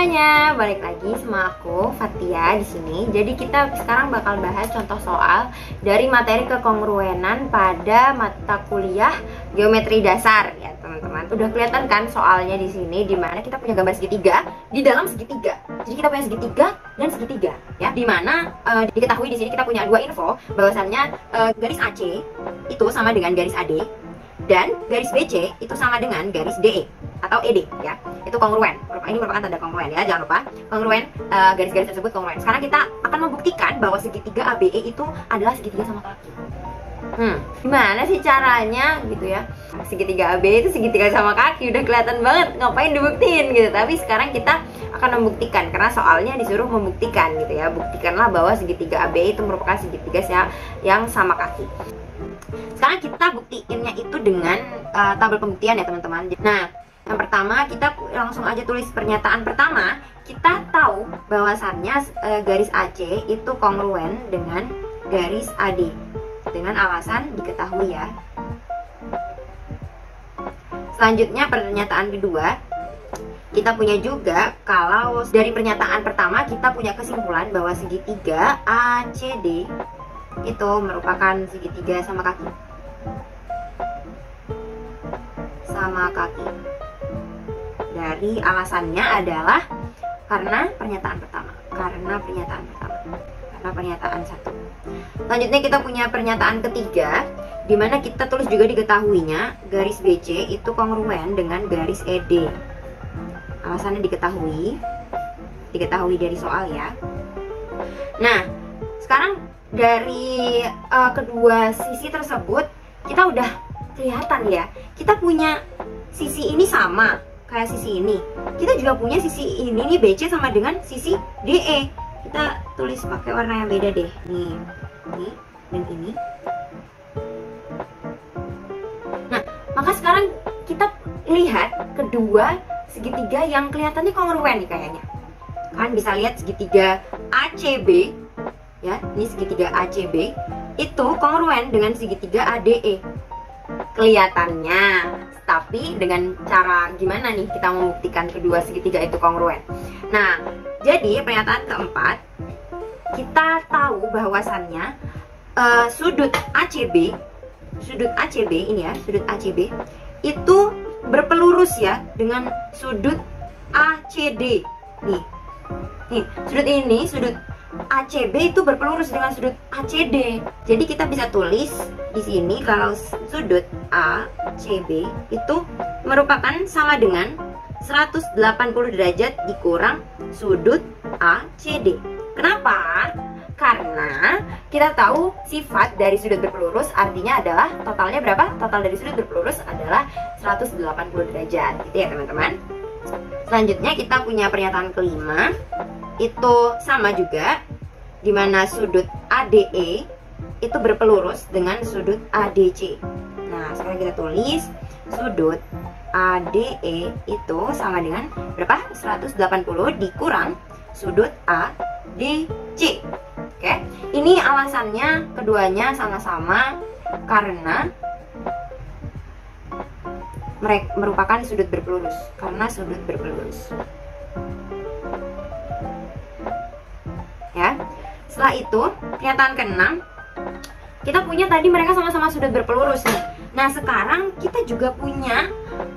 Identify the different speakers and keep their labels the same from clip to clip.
Speaker 1: semuanya, balik lagi sama aku Fatia di sini. Jadi kita sekarang bakal bahas contoh soal dari materi kekongruenan pada mata kuliah geometri dasar ya teman-teman. Udah kelihatan kan soalnya di sini, dimana kita punya gambar segitiga di dalam segitiga. Jadi kita punya segitiga dan segitiga ya. Dimana diketahui di sini kita punya dua info bahwasannya garis AC itu sama dengan garis AD dan garis BC itu sama dengan garis DE atau ED ya. Itu kongruen. Ini merupakan tanda kongruen ya, jangan lupa. Kongruen, garis-garis tersebut kongruen. Sekarang kita akan membuktikan bahwa segitiga ABE itu adalah segitiga sama kaki. Gimana sih caranya gitu ya? Segitiga ABE itu segitiga sama kaki, udah kelihatan banget, ngapain dibuktiin gitu. Tapi sekarang kita akan membuktikan karena soalnya disuruh membuktikan gitu ya. Buktikanlah bahwa segitiga ABE itu merupakan segitiga yang sama kaki. Sekarang kita buktiinnya itu dengan tabel pembuktian ya teman-teman. Nah, yang pertama kita langsung aja tulis pernyataan pertama. Kita tahu bahwasannya garis AC itu kongruen dengan garis AD dengan alasan diketahui ya. Selanjutnya pernyataan kedua, kita punya juga kalau dari pernyataan pertama kita punya kesimpulan bahwa segitiga ACD itu merupakan segitiga sama kaki. Sama kaki. Dari alasannya adalah karena pernyataan pertama. Karena pernyataan satu. Selanjutnya kita punya pernyataan ketiga, dimana kita tulis juga diketahuinya garis BC itu kongruen dengan garis ED. Alasannya diketahui dari soal ya. Nah, sekarang dari kedua sisi tersebut kita udah kelihatan ya. Kita punya sisi ini sama kayak sisi ini. Kita juga punya sisi ini nih, BC sama dengan sisi DE. Kita tulis pakai warna yang beda deh. Nih, ini dan ini. Nah, maka sekarang kita lihat kedua segitiga yang kelihatannya kongruen nih kayaknya. Kan bisa lihat segitiga ACB ya, ini segitiga ACB itu kongruen dengan segitiga ADE. Kelihatannya, tapi dengan cara gimana nih kita membuktikan kedua segitiga itu kongruen? Nah, jadi pernyataan keempat, kita tahu bahwasannya sudut ACB ini ya, sudut ACB itu berpelurus ya dengan sudut ACD. Nih, sudut ini, sudut ACB itu berpelurus dengan sudut ACD. Jadi kita bisa tulis di sini kalau sudut ACB itu merupakan sama dengan 180 derajat dikurang sudut ACD. Kenapa? Karena kita tahu sifat dari sudut berpelurus artinya adalah totalnya berapa? Total dari sudut berpelurus adalah 180 derajat gitu ya teman-teman. Selanjutnya kita punya pernyataan kelima, itu sama juga, dimana sudut ADE itu berpelurus dengan sudut ADC. Nah, sekarang kita tulis sudut ADE itu sama dengan berapa? 180 dikurang sudut ADC. Oke, ini alasannya keduanya sama-sama karena mereka merupakan sudut berpelurus, karena sudut berpelurus. Ya. Setelah itu, pernyataan keenam, kita punya tadi mereka sama-sama sudut berpelurus nih. Nah, sekarang kita juga punya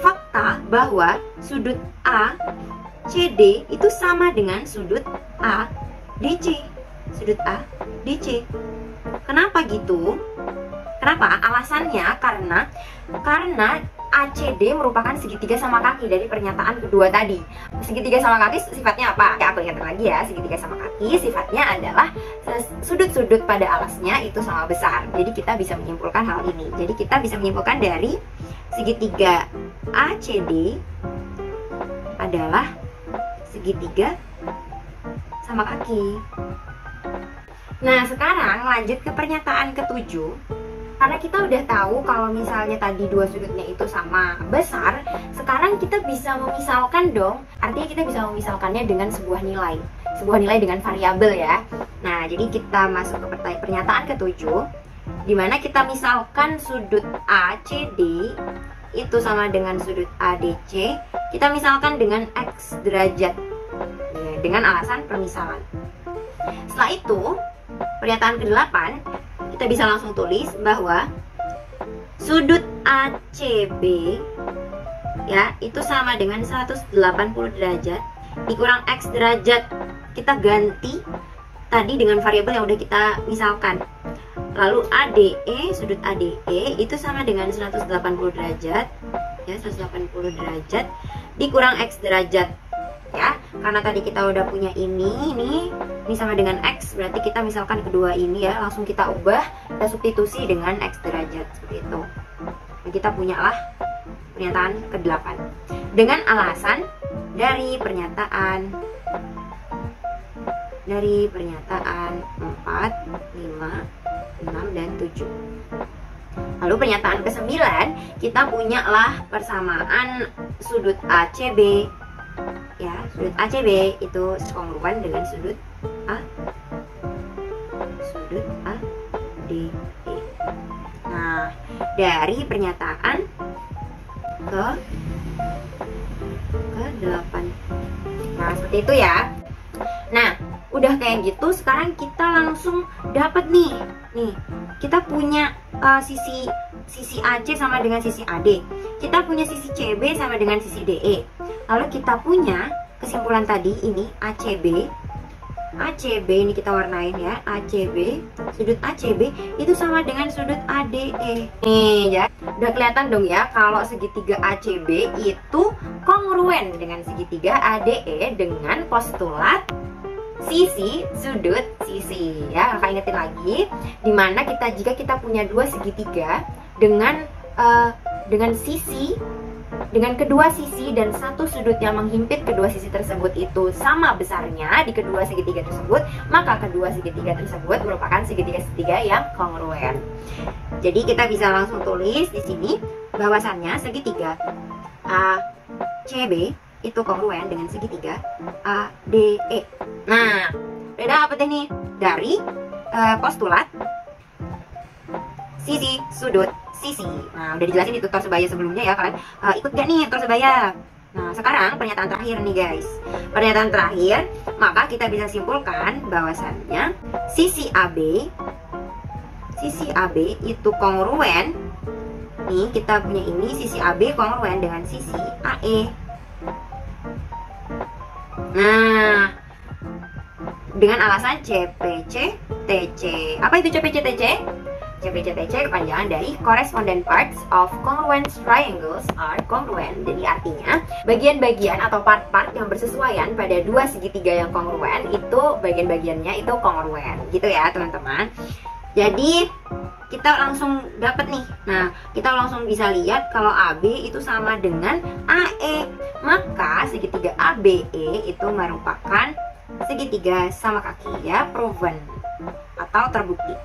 Speaker 1: fakta bahwa sudut ACD itu sama dengan sudut ADC. Sudut ADC. Kenapa gitu? Kenapa? Alasannya karena ACD merupakan segitiga sama kaki dari pernyataan kedua tadi. Segitiga sama kaki sifatnya apa? Ya, aku ingatkan lagi ya, segitiga sama kaki sifatnya adalah sudut-sudut pada alasnya itu sama besar. Jadi kita bisa menyimpulkan hal ini. Jadi kita bisa menyimpulkan dari segitiga ACD adalah segitiga sama kaki. Nah, sekarang lanjut ke pernyataan ketujuh. Karena kita udah tahu kalau misalnya tadi dua sudutnya itu sama besar, sekarang kita bisa memisalkan dong. Artinya kita bisa memisalkannya dengan sebuah nilai dengan variabel ya. Nah, jadi kita masuk ke pernyataan ketujuh, dimana kita misalkan sudut ACD itu sama dengan sudut ADC. Kita misalkan dengan X derajat dengan alasan permisalan. Setelah itu, pernyataan ke-8 kita bisa langsung tulis bahwa sudut ACB ya itu sama dengan 180 derajat dikurang X derajat. Kita ganti tadi dengan variabel yang udah kita misalkan. Lalu ADE, sudut ADE itu sama dengan 180 derajat ya, 180 derajat dikurang X derajat ya. Karena tadi kita udah punya ini sama dengan X, berarti kita misalkan kedua ini ya, langsung kita ubah, kita substitusi dengan X derajat seperti itu. Nah, kita punyalah pernyataan ke-8 dengan alasan dari pernyataan 4, 5, 6, dan 7. Lalu pernyataan ke-9 kita punyalah persamaan sudut ACB ya, sudut ACB itu kongruen dengan sudut ADE. Nah, dari pernyataan ke-8. Nah, seperti itu ya. Nah, udah kayak gitu, sekarang kita langsung dapat nih. Kita punya sisi AC sama dengan sisi AD. Kita punya sisi CB sama dengan sisi DE. Lalu kita punya kesimpulan tadi ini ACB ini kita warnain ya, ACB, sudut ACB itu sama dengan sudut ADE. Nih ya, udah kelihatan dong ya kalau segitiga ACB itu kongruen dengan segitiga ADE dengan postulat sisi sudut sisi ya. Kakak ingetin lagi, dimana jika kita punya dua segitiga dengan kedua sisi dan satu sudut yang menghimpit kedua sisi tersebut itu sama besarnya di kedua segitiga tersebut, maka kedua segitiga tersebut merupakan segitiga-segitiga yang kongruen. Jadi kita bisa langsung tulis di sini bahwasannya segitiga ACB itu kongruen dengan segitiga ADE. Nah, udah dapet nih dari postulat sisi sudut sisi. Nah, udah dijelasin di tutor sebaya sebelumnya ya, kalian ikut gak nih tutor sebaya? Nah, sekarang pernyataan terakhir nih guys. Pernyataan terakhir, maka kita bisa simpulkan bahwasannya sisi AB itu kongruen. Nih, kita punya ini sisi AB kongruen dengan sisi AE. Nah, dengan alasan CPC TC. Apa itu CPC TC? CPC-TC kepanjangan dari correspondent parts of congruent triangles are congruent. Jadi artinya bagian-bagian atau part-part yang bersesuaian pada dua segitiga yang kongruen itu bagian-bagiannya itu kongruen. Gitu ya teman-teman. Jadi kita langsung dapat nih. Nah, kita langsung bisa lihat kalau AB itu sama dengan AE. Maka segitiga ABE itu merupakan segitiga sama kaki ya, proven atau terbukti.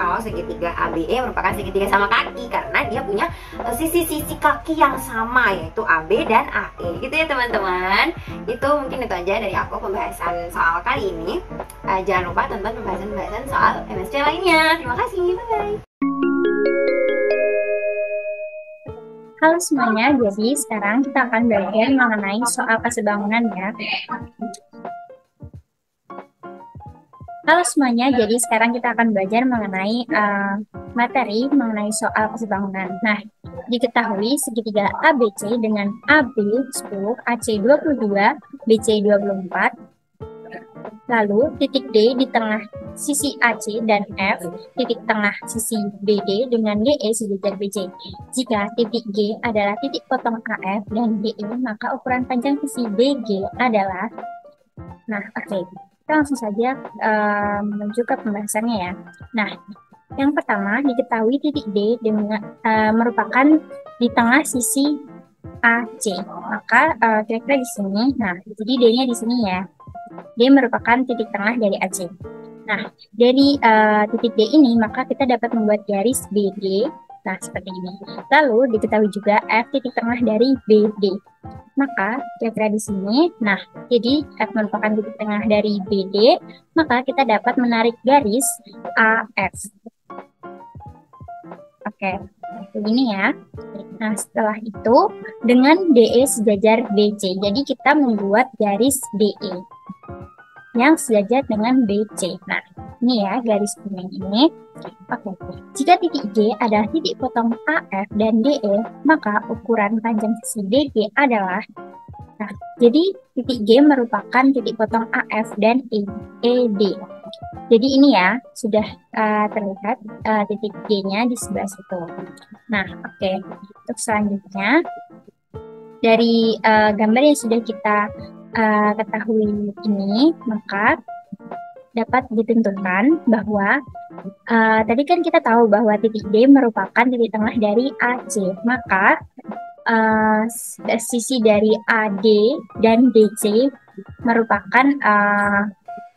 Speaker 1: Kalau segitiga ABE merupakan segitiga sama kaki karena dia punya sisi-sisi kaki yang sama, yaitu AB dan AE. Gitu ya teman-teman. Itu mungkin itu aja dari aku pembahasan soal kali ini. Jangan lupa tonton pembahasan-pembahasan soal MSC lainnya. Terima kasih, bye-bye.
Speaker 2: Halo semuanya, jadi sekarang kita akan belajar mengenai soal kesebangunan ya. Halo semuanya, jadi sekarang kita akan belajar mengenai materi mengenai soal kesebangunan. Nah, diketahui segitiga ABC dengan AB 10, AC 22, BC 24, lalu titik D di tengah sisi AC dan F, titik tengah sisi BD dengan DE sejajar BC. Jika titik G adalah titik potong AF dan DE, maka ukuran panjang sisi BG adalah, nah oke. Kita langsung saja menuju ke pembahasannya ya. Nah, yang pertama diketahui titik D dengan merupakan di tengah sisi AC. Maka kira-kira di sini. Nah, jadi D-nya di sini ya. D merupakan titik tengah dari AC. Nah, dari titik D ini maka kita dapat membuat garis BD. Nah, seperti ini. Lalu diketahui juga F titik tengah dari BD. Maka kira-kira di sini, nah jadi F merupakan titik tengah dari BD, maka kita dapat menarik garis AF. Oke, begini ya. Nah setelah itu dengan DE sejajar BC, jadi kita membuat garis DE. yang sejajar dengan BC. Nah, ini ya garis kuning ini. Oke, jika titik G adalah titik potong AF dan DE, maka ukuran panjang sisi DG adalah. Nah, jadi titik G merupakan titik potong AF dan ED. Jadi ini ya, sudah terlihat titik G-nya di sebelah situ. Nah, oke. Untuk selanjutnya, dari gambar yang sudah kita ketahui ini, maka dapat ditentukan bahwa tadi kan kita tahu bahwa titik D merupakan titik tengah dari AC. Maka sisi dari AD dan DC merupakan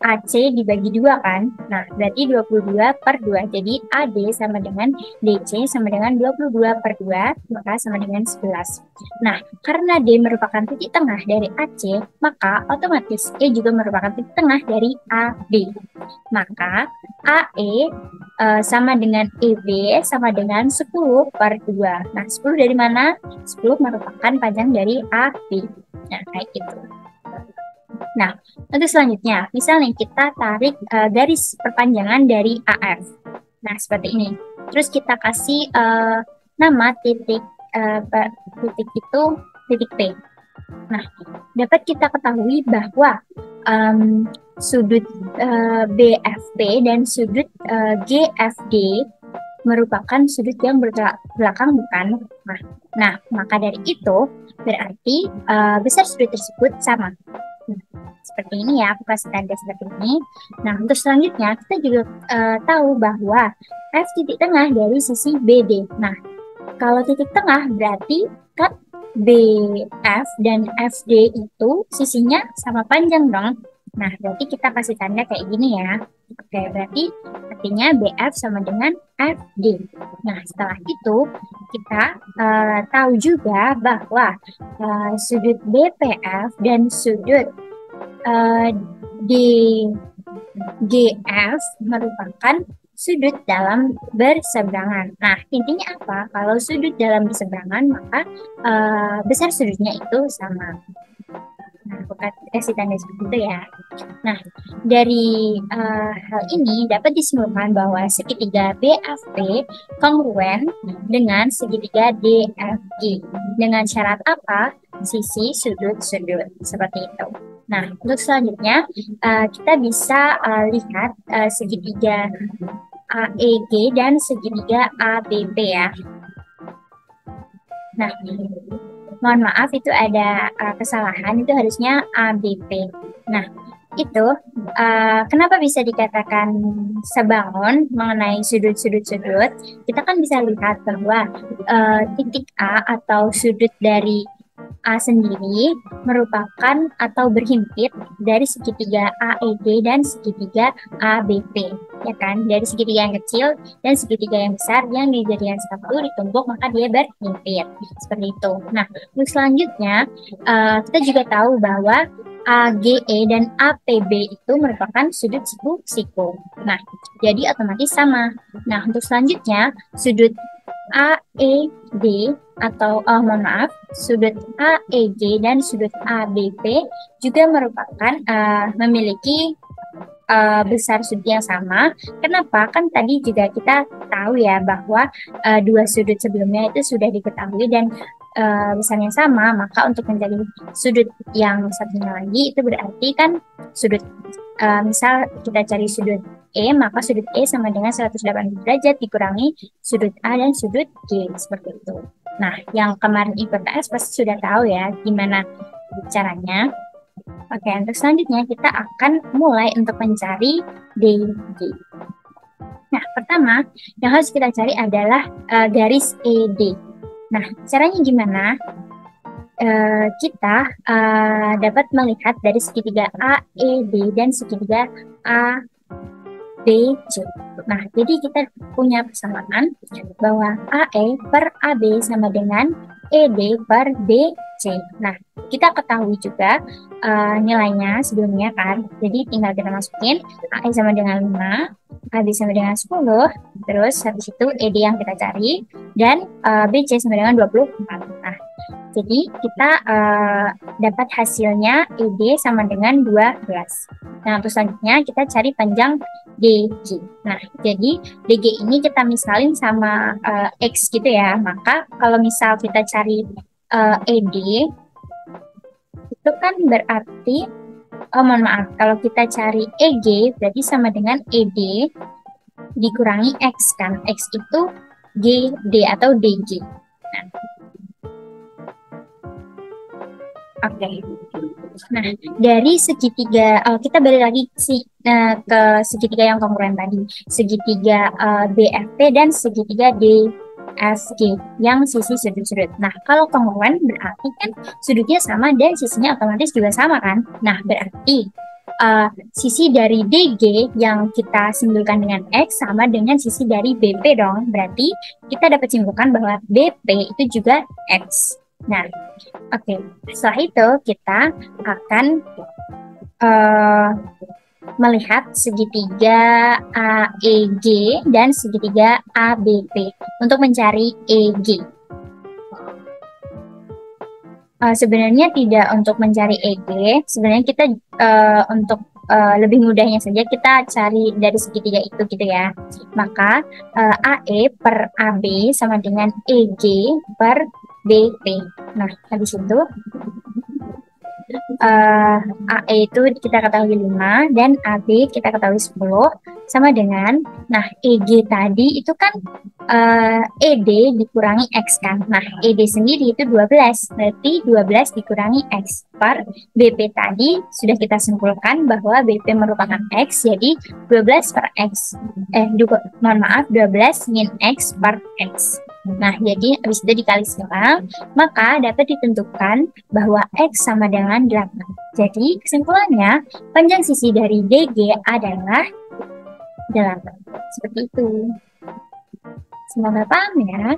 Speaker 2: AC dibagi 2 kan. Nah, berarti 22/2. Jadi AD sama dengan DC sama dengan 22/2, maka sama dengan 11. Nah, karena D merupakan titik tengah dari AC, maka otomatis E juga merupakan titik tengah dari AB. Maka AE sama dengan EB sama dengan 10/2. Nah, 10 dari mana? 10 merupakan panjang dari AB. Nah, kayak gitu. Nah, untuk selanjutnya, misalnya kita tarik garis perpanjangan dari AF. Nah, seperti ini. Terus kita kasih nama titik itu titik P. Nah, dapat kita ketahui bahwa sudut BFP dan sudut GFD merupakan sudut yang belakang, bukan? Nah, maka dari itu berarti besar sudut tersebut sama. Seperti ini ya, aku kasih tanda seperti ini. Nah, untuk selanjutnya kita juga tahu bahwa F titik tengah dari sisi BD. Nah, kalau titik tengah berarti kan BF dan FD itu sisinya sama panjang dong. Nah, berarti kita kasih tanda kayak gini ya. Oke, berarti artinya BF sama dengan FD. Nah, setelah itu kita tahu juga bahwa sudut BPF dan sudut DGF merupakan sudut dalam berseberangan. Nah, intinya apa? Kalau sudut dalam berseberangan, maka besar sudutnya itu sama. Nah, aku kasih tanda seperti itu ya. Nah, dari hal ini dapat disimpulkan bahwa segitiga BFP kongruen dengan segitiga DFG. Dengan syarat apa? Sisi sudut-sudut. Seperti itu. Nah, untuk selanjutnya kita bisa lihat segitiga AEG dan segitiga ABP ya. Nah, mohon maaf itu ada kesalahan, itu harusnya ABP. Nah, itu kenapa bisa dikatakan sebangun mengenai sudut-sudut-sudut? Kita kan bisa lihat bahwa titik A atau sudut dari A sendiri merupakan atau berhimpit dari segitiga AEG dan segitiga ABP, ya kan? Dari segitiga yang kecil dan segitiga yang besar yang dijadikan satu ditumpuk maka dia berhimpit, seperti itu. Nah, untuk selanjutnya kita juga tahu bahwa AGE dan APB itu merupakan sudut siku-siku. Nah, jadi otomatis sama. Nah, untuk selanjutnya sudut AED atau mohon maaf, sudut AEG dan sudut ABP juga merupakan memiliki besar sudut yang sama. Kenapa? Kan tadi juga kita tahu ya bahwa dua sudut sebelumnya itu sudah diketahui dan besarnya sama, maka untuk mencari sudut yang satunya lagi itu berarti kan sudut misal kita cari sudut E, maka sudut E sama dengan 180 derajat dikurangi sudut A dan sudut G, seperti itu. Nah, yang kemarin ikut tes pasti sudah tahu ya gimana caranya. Oke, untuk selanjutnya kita akan mulai untuk mencari DG. Nah, pertama yang harus kita cari adalah garis ED. Nah, caranya gimana? Kita dapat melihat dari segitiga AED dan segitiga ABC. Nah, jadi kita punya persamaan bahwa AE per AB sama dengan ED per BC. Nah, kita ketahui juga nilainya sebelumnya kan. Jadi tinggal kita masukin AE sama dengan 5, AB sama dengan 10, terus habis itu ED yang kita cari, dan BC sama dengan 24. Nah, jadi kita dapat hasilnya ED sama dengan 12. Nah, untuk selanjutnya kita cari panjang DG. Nah, jadi DG ini kita misalin sama X gitu ya. Maka kalau misal kita cari ED, itu kan berarti, mohon maaf, kalau kita cari EG berarti sama dengan ED dikurangi X kan. X itu GD atau DG. Nah, oke. Nah, dari segitiga, kita balik lagi ke segitiga yang kongruen tadi. Segitiga BFP dan segitiga DSG yang sisi sudut-sudut. Nah, kalau kongruen berarti kan sudutnya sama dan sisinya otomatis juga sama kan? Nah, berarti sisi dari DG yang kita simpulkan dengan X sama dengan sisi dari BP dong. Berarti kita dapat simpulkan bahwa BP itu juga X. Nah, oke. Setelah itu kita akan melihat segitiga AEG dan segitiga ABP untuk mencari EG. Sebenarnya tidak untuk mencari EG, sebenarnya kita untuk lebih mudahnya saja kita cari dari segitiga itu gitu ya. Maka AE per AB sama dengan EG per BP. Nah, habis itu AE itu kita ketahui 5 dan AB kita ketahui 10 sama dengan, nah EG tadi itu kan ED dikurangi X kan. Nah, ED sendiri itu 12, berarti 12 dikurangi X per BP tadi sudah kita simpulkan bahwa BP merupakan X, jadi 12 per X. Mohon maaf, 12 min X per X. Nah, jadi habis itu dikali 9, maka dapat ditentukan bahwa X sama dengan 8. Jadi, kesimpulannya, panjang sisi dari DG adalah 8. Seperti itu. Semoga paham ya.